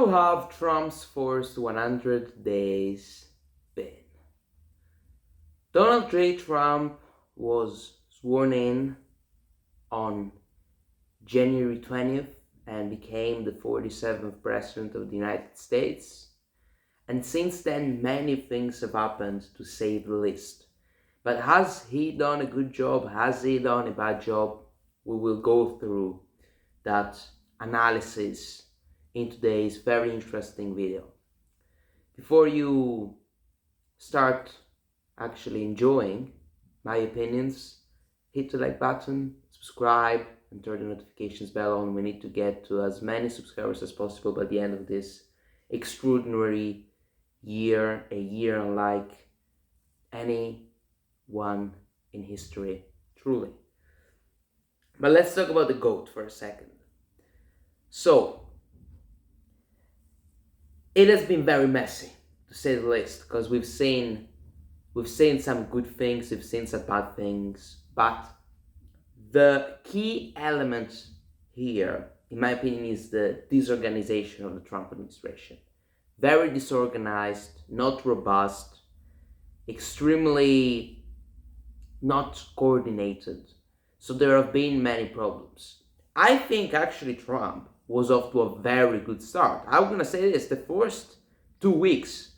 How have Trump's first 100 days been? Donald J. Trump was sworn in on January 20th and became the 47th President of the United States. And since then, many things have happened, to say the least. But has he done a good job? Has he done a bad job? We will go through that analysis in today's very interesting video. Before you start actually enjoying my opinions, hit the like button, subscribe, and turn the notifications bell on. We need to get to as many subscribers as possible by the end of this extraordinary year, a year unlike any one in history, truly. But let's talk about the GOAT for a second. So, it has been very messy, to say the least, because we've seen some good things, we've seen some bad things, but the key element here, in my opinion, is the disorganization of the Trump administration. Very disorganized, not robust, extremely not coordinated. So there have been many problems. I think actually Trump was off to a very good start. I'm going to say this, the first 2 weeks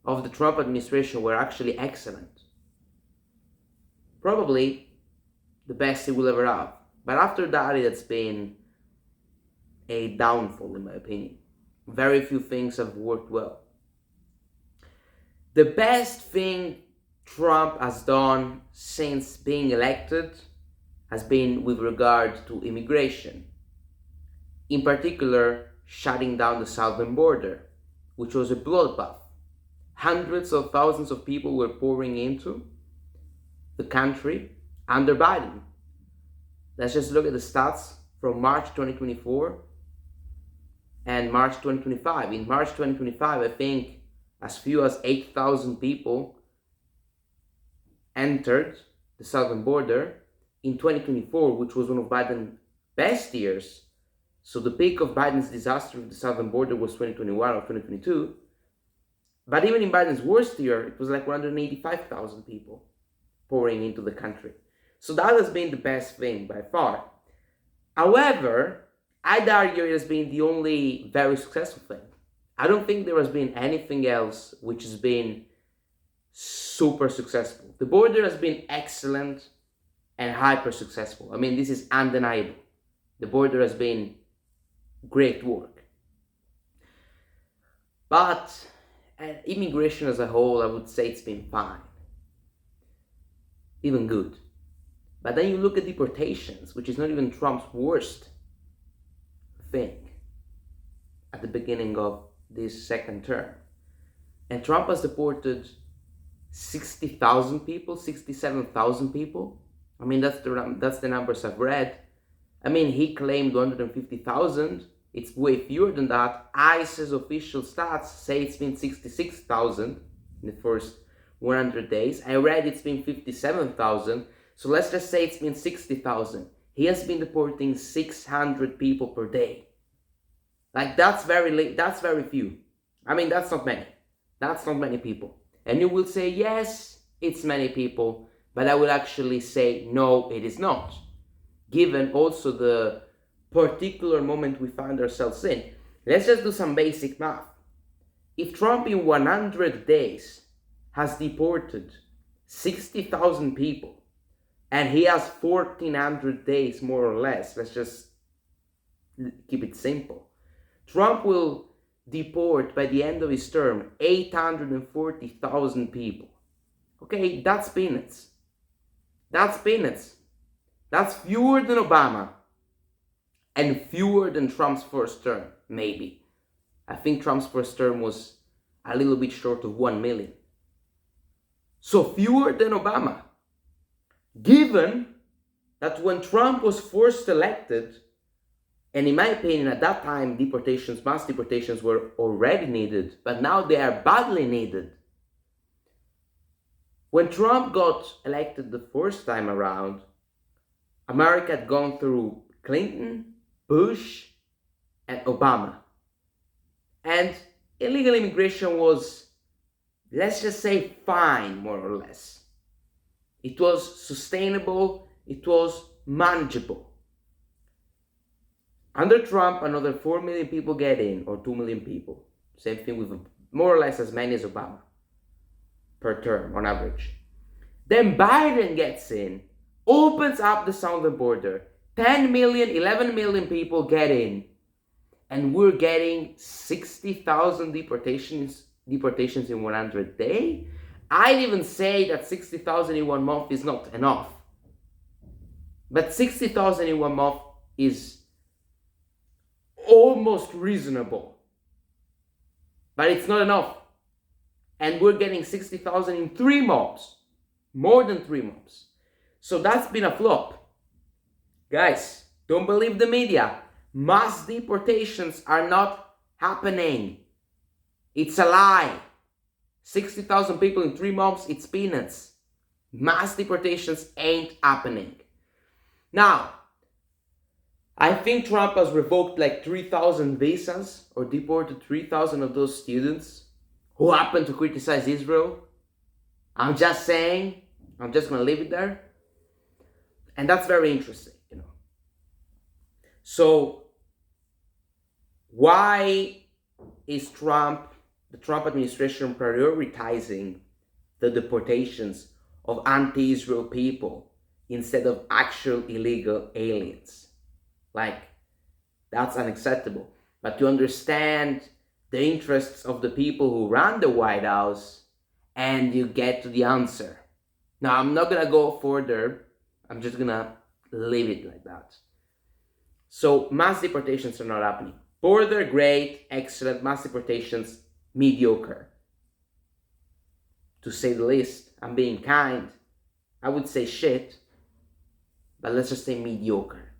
of the Trump administration were actually excellent. Probably the best he will ever have. But after that, it's been a downfall, in my opinion. Very few things have worked well. The best thing Trump has done since being elected has been with regard to immigration. In particular, shutting down the southern border, which was a bloodbath. Hundreds of thousands of people were pouring into the country under Biden. Let's just look at the stats from March 2024 and March 2025. In March 2025, I think as few as 8,000 people entered the southern border. In 2024, which was one of Biden's best years, so the peak of Biden's disaster with the southern border was 2021 or 2022, but even in Biden's worst year, it was like 185,000 people pouring into the country. So that has been the best thing by far. However, I'd argue it has been the only very successful thing. I don't think there has been anything else which has been super successful. The border has been excellent and hyper successful. I mean, this is undeniable. The border has been great work. But immigration as a whole, I would say it's been fine. Even good. But then you look at deportations, which is not even Trump's worst thing at the beginning of this second term. And Trump has deported 60,000 people, 67,000 people. I mean, that's the numbers I've read. I mean, he claimed 150,000. It's way fewer than that. ICE's official stats say it's been 66,000 in the first 100 days. I read it's been 57,000. So let's just say it's been 60,000. He has been deporting 600 people per day. Like, that's very few. I mean, that's not many. That's not many people. And you will say, yes, it's many people. But I will actually say, no, it is not. Given also the particular moment we find ourselves in. Let's just do some basic math. If Trump in 100 days has deported 60,000 people, and he has 1,400 days more or less, let's just keep it simple. Trump will deport by the end of his term 840,000 people. Okay, that's peanuts. That's peanuts. That's fewer than Obama and fewer than Trump's first term, maybe. I think Trump's first term was a little bit short of 1 million. So fewer than Obama. Given that when Trump was first elected, and in my opinion at that time mass deportations were already needed, but now they are badly needed. When Trump got elected the first time around, America had gone through Clinton, Bush, and Obama. And illegal immigration was, let's just say, fine, more or less. It was sustainable, it was manageable. Under Trump, another 4 million people get in, or 2 million people. Same thing with more or less as many as Obama per term on average. Then Biden gets in, opens up the southern border, 10 million, 11 million people get in, and we're getting 60,000 deportations in 100 days. I'd even say that 60,000 in 1 month is not enough. But 60,000 in 1 month is almost reasonable. But it's not enough. And we're getting 60,000 in 3 months. More than 3 months. So that's been a flop. Guys, don't believe the media. Mass deportations are not happening. It's a lie. 60,000 people in 3 months, it's peanuts. Mass deportations ain't happening. Now, I think Trump has revoked like 3,000 visas or deported 3,000 of those students who happen to criticize Israel. I'm just saying, I'm just going to leave it there. And that's very interesting, you know. So, why is the Trump administration prioritizing the deportations of anti-Israel people instead of actual illegal aliens? Like, that's unacceptable. But to understand the interests of the people who run the White House, and you get to the answer. Now, I'm not going to go further. I'm just going to leave it like that. So, mass deportations are not happening. Border, great, excellent. Mass deportations, mediocre. To say the least, I'm being kind. I would say shit, but let's just say mediocre.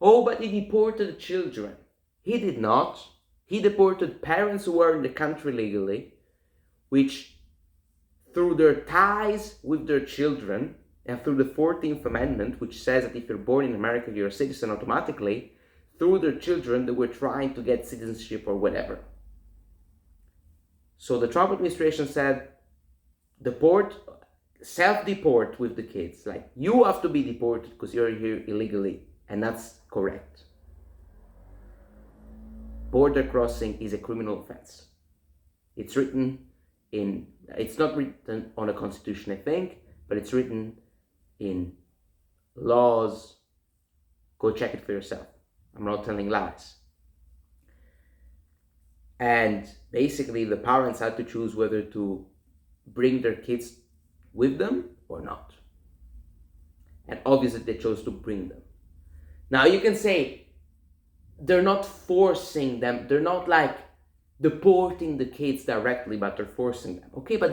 Oh, but he deported children. He did not. He deported parents who were in the country legally, which through their ties with their children, and through the 14th Amendment, which says that if you're born in America, you're a citizen automatically, through their children, they were trying to get citizenship or whatever. So the Trump administration said, self-deport with the kids. Like, you have to be deported because you're here illegally, and that's correct. Border crossing is a criminal offense. It's not written on a constitution, I think, but it's written in laws. Go check it for yourself. I'm not telling lies. And basically, the parents had to choose whether to bring their kids with them or not. And obviously, they chose to bring them. Now, you can say they're not forcing them. They're not like deporting the kids directly, but they're forcing them. Okay, but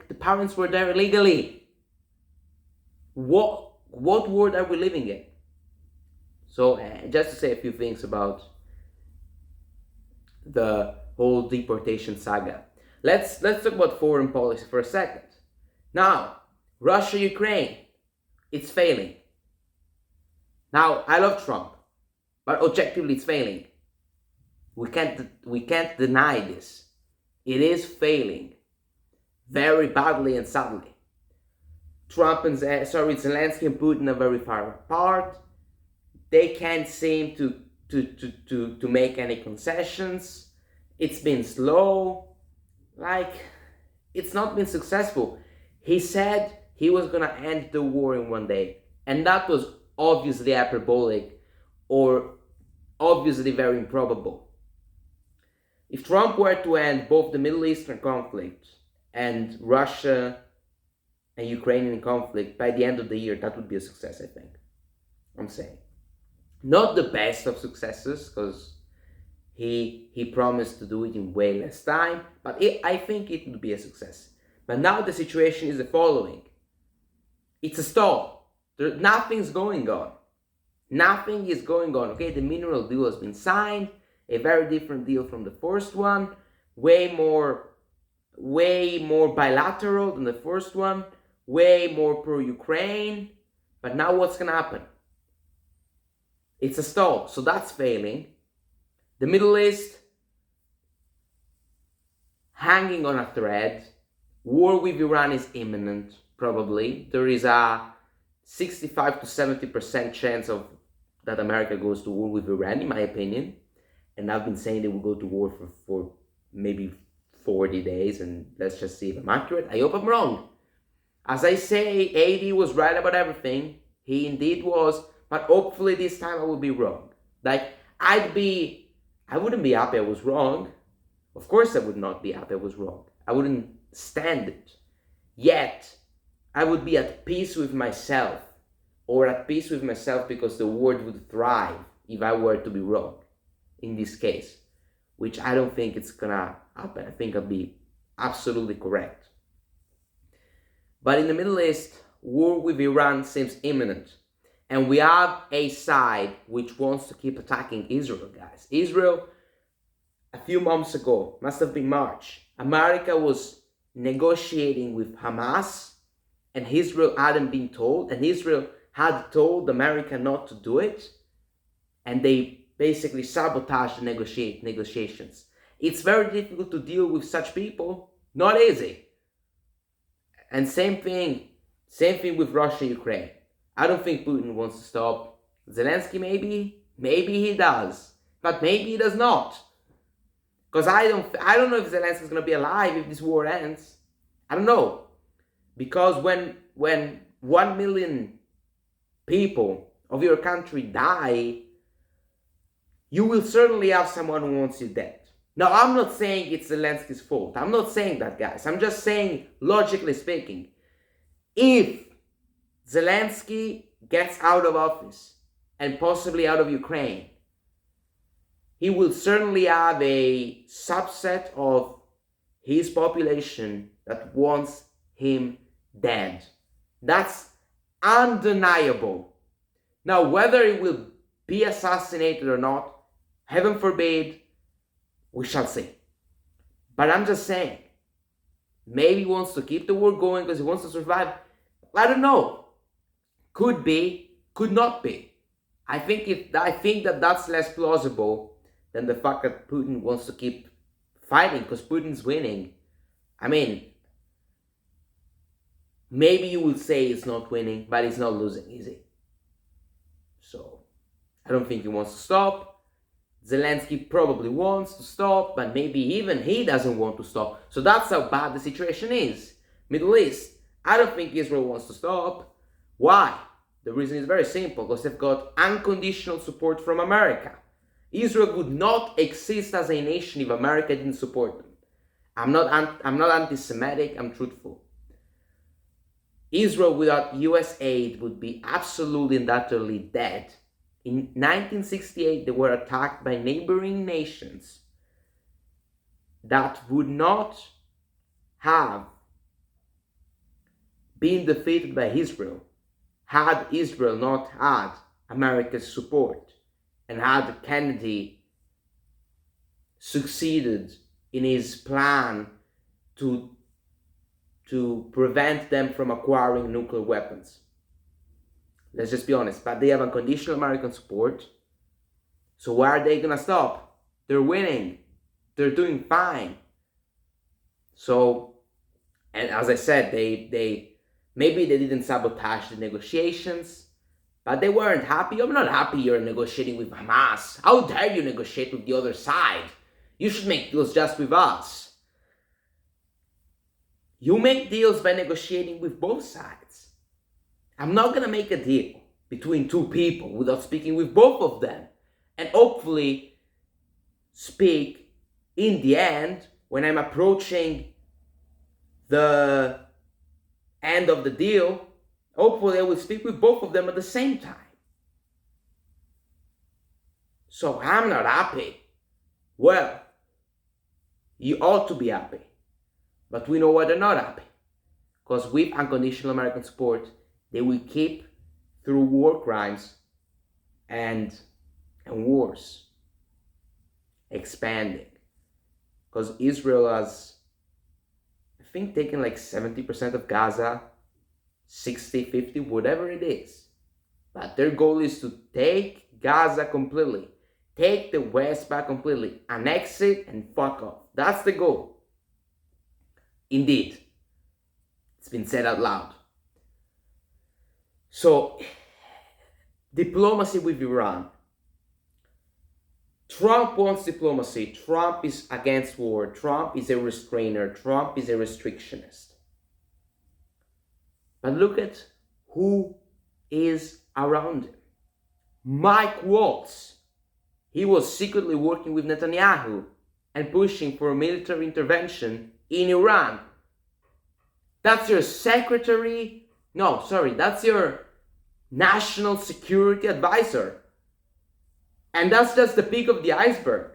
the parents were there illegally. What world are we living in? So, just to say a few things about the whole deportation saga. Let's talk about foreign policy for a second. Now, Russia, Ukraine, it's failing. Now, I love Trump, but objectively it's failing. We can't deny this. It is failing very badly and sadly. Zelensky and Putin are very far apart. They can't seem to make any concessions. It's been slow. Like, it's not been successful. He said he was gonna end the war in 1 day, and that was obviously hyperbolic or obviously very improbable. If Trump were to end both the Middle Eastern conflict and Russia and Ukrainian conflict by the end of the year, that would be a success, I think. I'm saying. Not the best of successes, because he promised to do it in way less time, but I think it would be a success. But now the situation is the following. It's a stall. Nothing's going on. Nothing is going on. Okay, the mineral deal has been signed, a very different deal from the first one, way more bilateral than the first one, way more pro-Ukraine. But now what's going to happen? It's a stall, so that's failing. The Middle East, hanging on a thread. War with Iran is imminent, probably. There is a 65 to 70% chance of that America goes to war with Iran, in my opinion. And I've been saying they will go to war for maybe 40 days, and let's just see if I'm accurate. I hope I'm wrong. As I say, AD was right about everything. He indeed was, but hopefully this time I will be wrong. Like, I wouldn't be happy I was wrong. Of course I would not be happy I was wrong. I wouldn't stand it. Yet, I would be at peace with myself, or at peace with myself because the world would thrive if I were to be wrong in this case, which I don't think it's gonna happen. I think I'll be absolutely correct. But in the Middle East, war with Iran seems imminent. And we have a side which wants to keep attacking Israel, guys. Israel, a few months ago, must have been March, America was negotiating with Hamas, and Israel hadn't been told, and Israel had told America not to do it, and they basically sabotaged the negotiations. It's very difficult to deal with such people, not easy. And same thing with Russia, Ukraine. I don't think Putin wants to stop. Zelensky maybe he does, but maybe he does not. Because I don't know if Zelensky is going to be alive if this war ends. I don't know. Because when 1 million people of your country die, you will certainly have someone who wants you dead. Now, I'm not saying it's Zelensky's fault. I'm not saying that, guys. I'm just saying, logically speaking, if Zelensky gets out of office and possibly out of Ukraine, he will certainly have a subset of his population that wants him dead. That's undeniable. Now, whether he will be assassinated or not, heaven forbid, we shall see. But I'm just saying, maybe he wants to keep the war going because he wants to survive. I don't know. Could be, could not be. I think that that's less plausible than the fact that Putin wants to keep fighting because Putin's winning. I mean, maybe you will say it's not winning, but it's not losing, is it? So, I don't think he wants to stop. Zelensky probably wants to stop, but maybe even he doesn't want to stop. So that's how bad the situation is. Middle East, I don't think Israel wants to stop. Why? The reason is very simple, because they've got unconditional support from America. Israel would not exist as a nation if America didn't support them. I'm not anti-Semitic, I'm truthful. Israel without US aid would be absolutely and utterly dead. In 1968, they were attacked by neighboring nations that would not have been defeated by Israel had Israel not had America's support and had Kennedy succeeded in his plan to prevent them from acquiring nuclear weapons. Let's just be honest, but they have unconditional American support. So why are they gonna stop? They're winning. They're doing fine. So, and as I said, they maybe they didn't sabotage the negotiations, but they weren't happy. I'm not happy you're negotiating with Hamas. How dare you negotiate with the other side? You should make deals just with us. You make deals by negotiating with both sides. I'm not going to make a deal between two people without speaking with both of them. And hopefully speak in the end when I'm approaching the end of the deal. Hopefully I will speak with both of them at the same time. So I'm not happy. Well, you ought to be happy. But we know why they're not happy. Because with unconditional American support, they will keep through war crimes and wars expanding. Because Israel has, I think, taken like 70% of Gaza, 60, 50, whatever it is. But their goal is to take Gaza completely. Take the West back completely. Annex it and fuck off. That's the goal. Indeed, it's been said out loud. So, diplomacy with Iran. Trump wants diplomacy. Trump is against war. Trump is a restrainer. Trump is a restrictionist. But look at who is around him. Mike Waltz. He was secretly working with Netanyahu and pushing for a military intervention in Iran. That's your that's your national security advisor. And that's just the peak of the iceberg.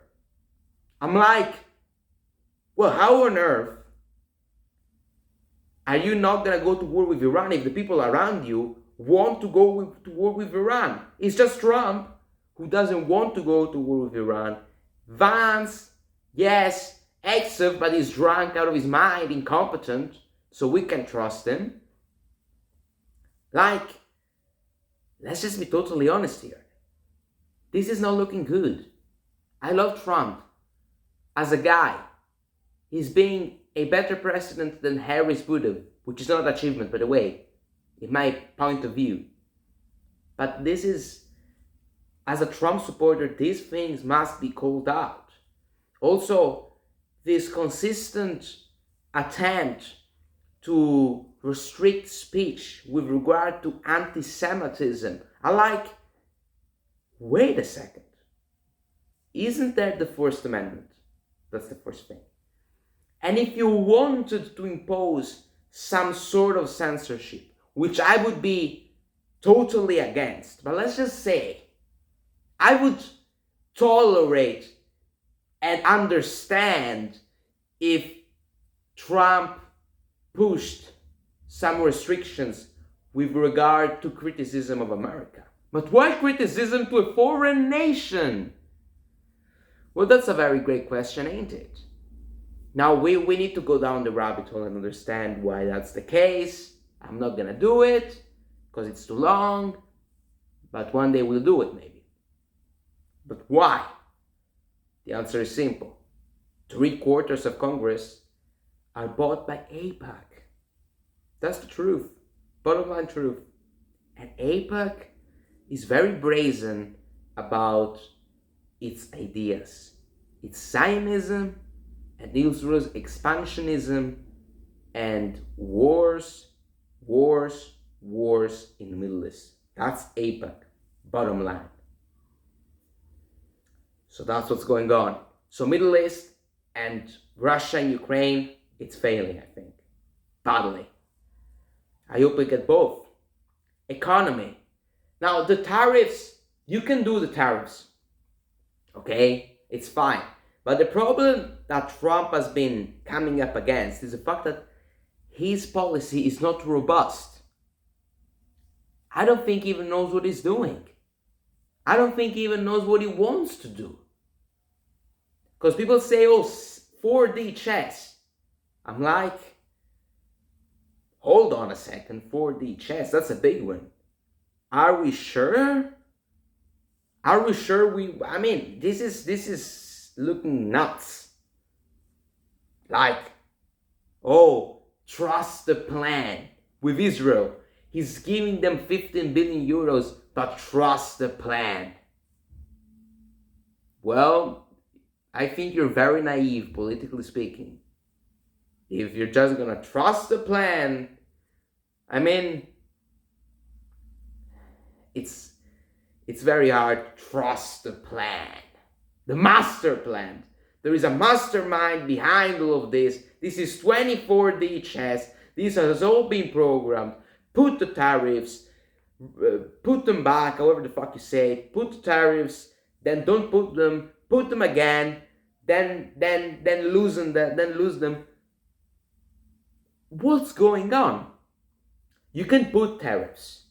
I'm like, well, how on earth are you not going to go to war with Iran if the people around you want to go to war with Iran? It's just Trump who doesn't want to go to war with Iran. Vance, yes, Exif, but he's drunk out of his mind, incompetent, so we can trust him. Like, let's just be totally honest here. This is not looking good. I love Trump as a guy. He's being a better president than Harris would have, which is not an achievement, by the way, in my point of view. But this is, as a Trump supporter, these things must be called out. Also, this consistent attempt to restrict speech with regard to anti-Semitism. I like, wait a second. Isn't that the First Amendment? That's the first thing. And if you wanted to impose some sort of censorship, which I would be totally against, but let's just say, I would tolerate and understand if Trump pushed some restrictions with regard to criticism of America. But why criticism to a foreign nation? Well, that's a very great question, ain't it? Now, we need to go down the rabbit hole and understand why that's the case. I'm not going to do it because it's too long, but one day we'll do it maybe. But why? The answer is simple. 3/4 of Congress are bought by AIPAC. That's the truth. Bottom line truth. And AIPAC is very brazen about its ideas. It's Zionism and Israel's expansionism and wars in the Middle East. That's AIPAC. Bottom line. So that's what's going on. So Middle East and Russia and Ukraine, it's failing, I think. Badly. I hope we get both. Economy. Now, the tariffs, you can do the tariffs. Okay? It's fine. But the problem that Trump has been coming up against is the fact that his policy is not robust. I don't think he even knows what he's doing. I don't think he even knows what he wants to do. Because people say, oh, 4D chess. I'm like, hold on a second, 4D chess, that's a big one. Are we sure? Are we sure this is looking nuts. Like, oh, trust the plan with Israel. He's giving them 15 billion euros, but trust the plan. Well, I think you're very naive, politically speaking. If you're just gonna trust the plan, it's very hard to trust the plan. The master plan. There is a mastermind behind all of this. This is 24D chess. This has all been programmed. Put the tariffs, put them back, however the fuck you say it. Put the tariffs, then don't put them again, then lose them. What's going on? You can put tariffs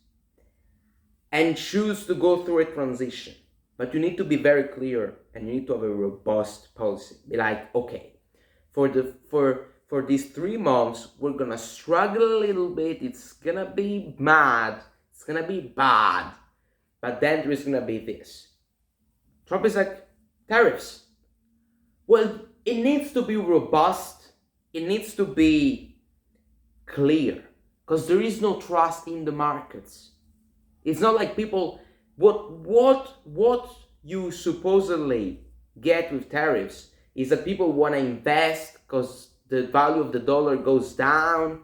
and choose to go through a transition, but you need to be very clear and you need to have a robust policy. Be like, okay, for these 3 months, we're gonna struggle a little bit. It's gonna be mad. It's gonna be bad. But then there is gonna be this. Trump is like, tariffs. Well, it needs to be robust it needs to be clear, because there is no trust in the markets. It's not like people, what you supposedly get with tariffs is that people want to invest because the value of the dollar goes down,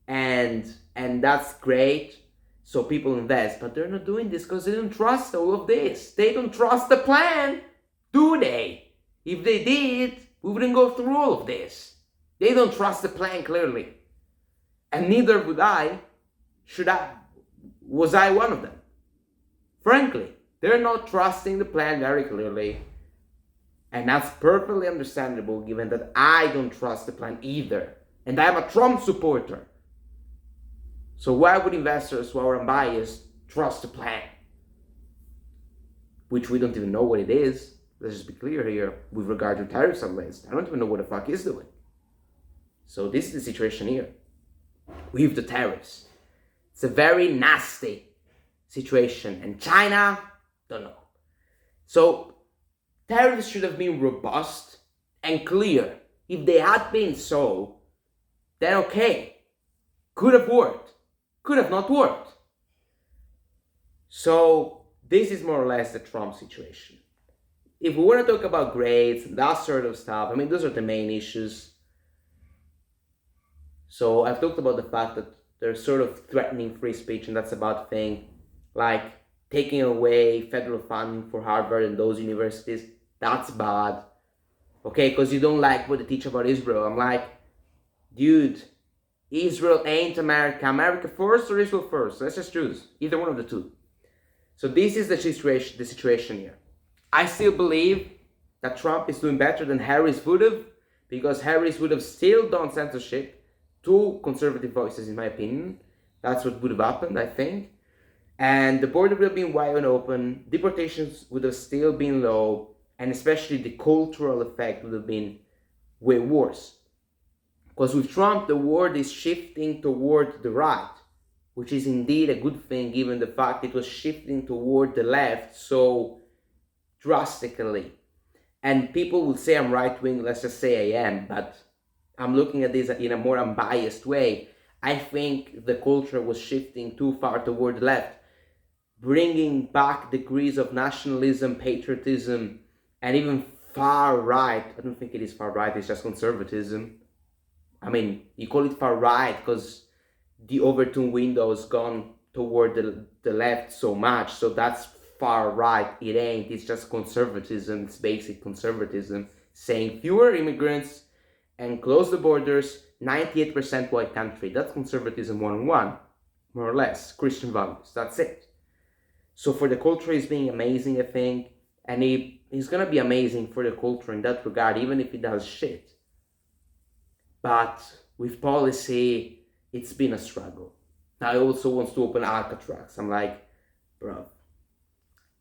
and that's great, so people invest. But they're not doing this because they don't trust all of this. They don't trust the plan, do they? If they did, we wouldn't go through all of this. They don't trust the plan, clearly, and neither would I. Was I one of them? Frankly, they're not trusting the plan very clearly, and that's perfectly understandable given that I don't trust the plan either, and I'm a Trump supporter. So why would investors who are unbiased trust the plan? Which we don't even know what it is. Let's just be clear here with regard to tariffs at least. I don't even know what the fuck it's doing. So this is the situation here with the tariffs. It's a very nasty situation, and China, don't know. So tariffs should have been robust and clear. If they had been so, then okay, could have worked, could have not worked. So this is more or less the Trump situation. If we want to talk about grades and that sort of stuff, I mean, those are the main issues. So I've talked about the fact that they're sort of threatening free speech, and that's a bad thing. Like taking away federal funding for Harvard and those universities, that's bad. Okay, because you don't like what they teach about Israel. I'm like, dude, Israel ain't America. America first or Israel first? Let's just choose. Either one of the two. So this is the situation here. I still believe that Trump is doing better than Harris would have, because Harris would have still done censorship to conservative voices, in my opinion. That's what would have happened, I think. And the border would have been wide open, deportations would have still been low, and especially the cultural effect would have been way worse. Because with Trump, the world is shifting toward the right, which is indeed a good thing given the fact it was shifting toward the left so drastically. And people will say I'm right-wing, let's just say I am, but I'm looking at this in a more unbiased way. I think the culture was shifting too far toward the left, bringing back degrees of nationalism, patriotism, and even far right. I don't think it is far right, it's just conservatism. I mean, you call it far right because the Overton window has gone toward the left so much, so that's far right. It ain't, it's just conservatism, it's basic conservatism, saying fewer immigrants and close the borders, 98% white country. That's conservatism 101, more or less, Christian values, that's it. So for the culture, it's being amazing, I think, and he's gonna be amazing for the culture in that regard, even if he does shit. But with policy, it's been a struggle. Now he also wants to open Alcatraz. I'm like, bro,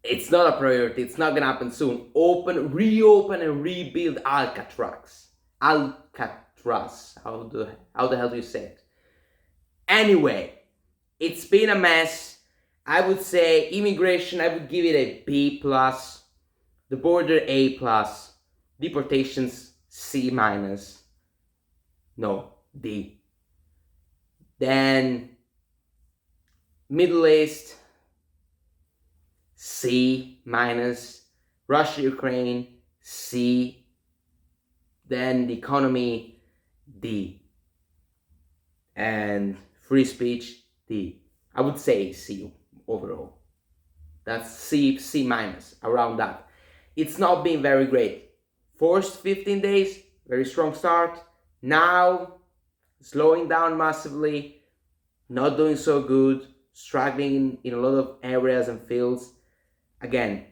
it's not a priority, it's not gonna happen soon. Reopen and rebuild Alcatraz. Alcatraz, how the hell do you say it? Anyway, it's been a mess. I would say immigration, I would give it a B+, the border A+, deportations C-, no, D. Then Middle East, C-, Russia, Ukraine, C. Then the economy, D. And free speech, D. I would say C overall. That's C-, around that. It's not been very great. First 15 days, very strong start. Now, slowing down massively, not doing so good, struggling in a lot of areas and fields. Again,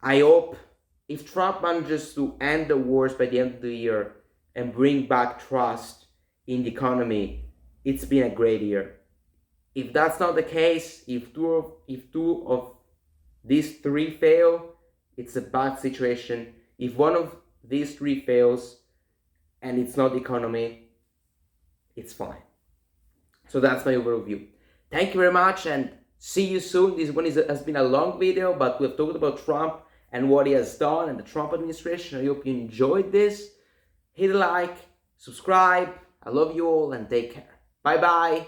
I hope if Trump manages to end the wars by the end of the year and bring back trust in the economy, it's been a great year. If that's not the case, if two of these three fail, it's a bad situation. If one of these three fails and it's not the economy, it's fine. So that's my overview. Thank you very much and see you soon. This one has been a long video, but we've talked about Trump and what he has done and the Trump administration. I hope you enjoyed this. Hit a like, subscribe. I love you all and take care. Bye bye,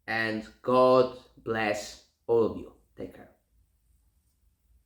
and God bless all of you. Take care.